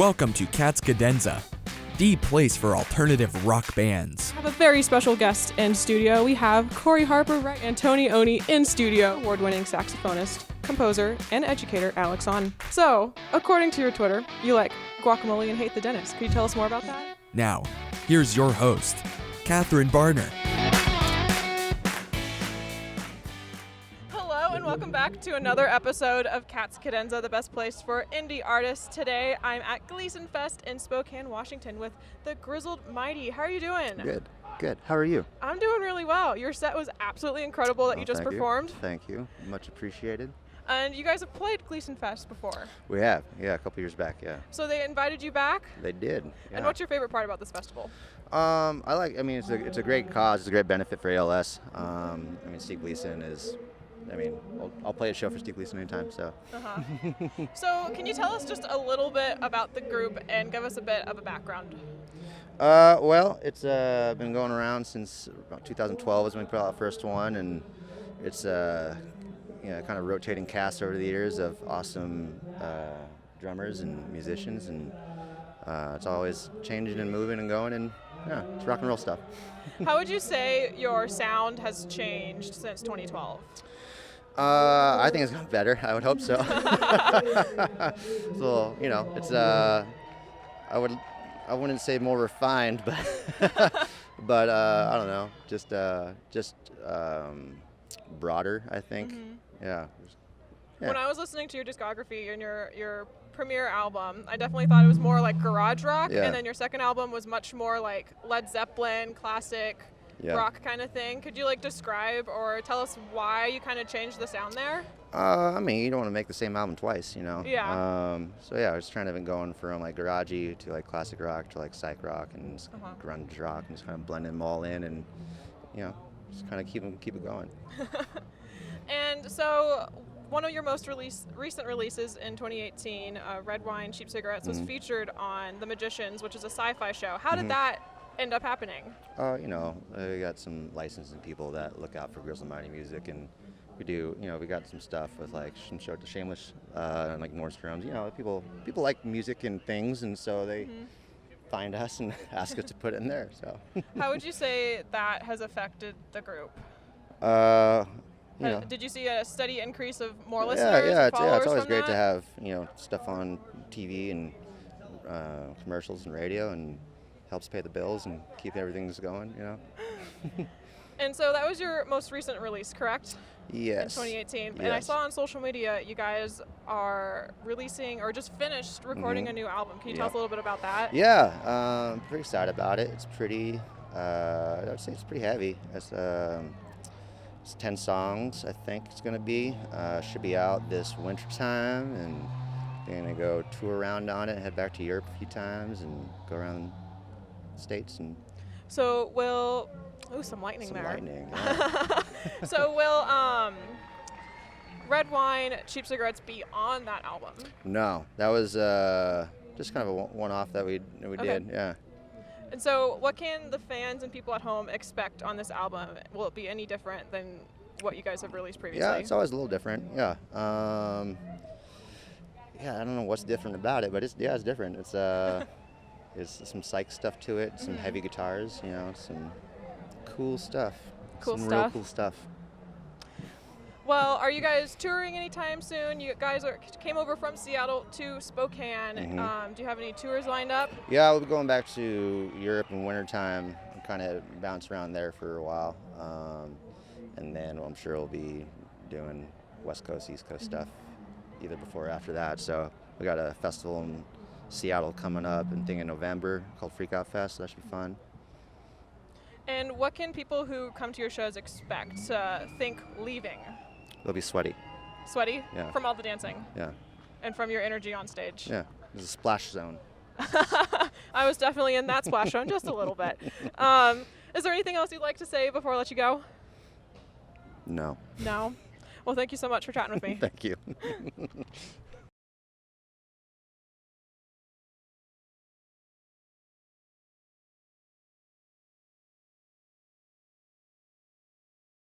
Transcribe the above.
Welcome to Cadenza, the place for alternative rock bands. I have a very special guest in studio. We have Corey Harper and Tony Oni in studio. Award-winning saxophonist, composer, and educator Alex On. So, according to your Twitter, you like guacamole and hate the dentist. Can you tell us more about that? Now, here's your host, Catherine Barner. Hello and welcome back to another episode of Cadenza, the best place for indie artists. Today I'm at Gleason Fest in Spokane, Washington with the Grizzled Mighty. How are you doing? Good. How are you? I'm doing really well. Your set was absolutely incredible that you just performed. Thank you. Much appreciated. And you guys have played Gleason Fest before. We have, a couple years back, yeah. So they invited you back? They did. Yeah. And what's your favorite part about this festival? It's a great cause. It's a great benefit for ALS. Steve Gleason is, I'll play a show for Steve Gleason anytime, so. So can you tell us just a little bit about the group and give us a bit of a background? It's been going around since about 2012 is when we put out our first one, and it's kind of rotating cast over the years of awesome drummers and musicians, and it's always changing and moving and going, and it's rock and roll stuff. How would you say your sound has changed since 2012? I think it's gotten better. I would hope so. So, it's I wouldn't say more refined, but but I don't know, just broader, I think. Mm-hmm. Yeah. When I was listening to your discography and your premiere album, I definitely thought it was more like garage rock, and then your second album was much more like Led Zeppelin, classic rock kind of thing. Could you describe or tell us why you kind of changed the sound there? You don't want to make the same album twice, Yeah. I was trying to be going from garagey to classic rock to psych rock and grunge rock, and just kind of blending them all in, and just kind of keep it going. And so one of your most recent releases in 2018, Red Wine, Cheap Cigarettes, was featured on The Magicians, which is a sci-fi show. How did that end up happening? We got some licensing people that look out for Grizzled Mighty music, and we do, we got some stuff with some show to Shameless, and Nordstrom's. People like music and things, and so they find us and ask us to put it in there. So. How would you say that has affected the group? Did you see a steady increase of more listeners? It's always great to have stuff on TV and commercials and radio, and helps pay the bills and keep everything going. And so that was your most recent release, correct? Yes. In 2018. Yes. And I saw on social media you guys are releasing or just finished recording a new album. Can you tell us a little bit about that? Yeah, I'm pretty excited about it. It's pretty, I would say it's pretty heavy. It's 10 songs, I think it's going to be. Should be out this winter time, and they're going to go tour around on it, head back to Europe a few times, and go around the States. And so will, some lightning some there. Lightning, yeah. So will Red Wine, Cheap Cigarettes be on that album? No, that was just kind of a one-off that we did, yeah. And so what can the fans and people at home expect on this album? Will it be any different than what you guys have released previously? Yeah, it's always a little different, yeah. I don't know what's different about it, but it's different. It's some psych stuff to it, some heavy guitars, some cool stuff. Real cool stuff. Well, are you guys touring anytime soon? You guys came over from Seattle to Spokane. Do you have any tours lined up? Yeah, we'll be going back to Europe in wintertime and kind of bounce around there for a while. And then I'm sure we'll be doing West Coast, East Coast stuff either before or after that. So we got a festival in Seattle coming up in November called Freak Out Fest, so that should be fun. And what can people who come to your shows expect think leaving? They'll be sweaty. Sweaty? Yeah. From all the dancing? Yeah. And from your energy on stage? Yeah. There's a splash zone. I was definitely in that splash zone just a little bit. Is there anything else you'd like to say before I let you go? No. No? Well, thank you so much for chatting with me. Thank you.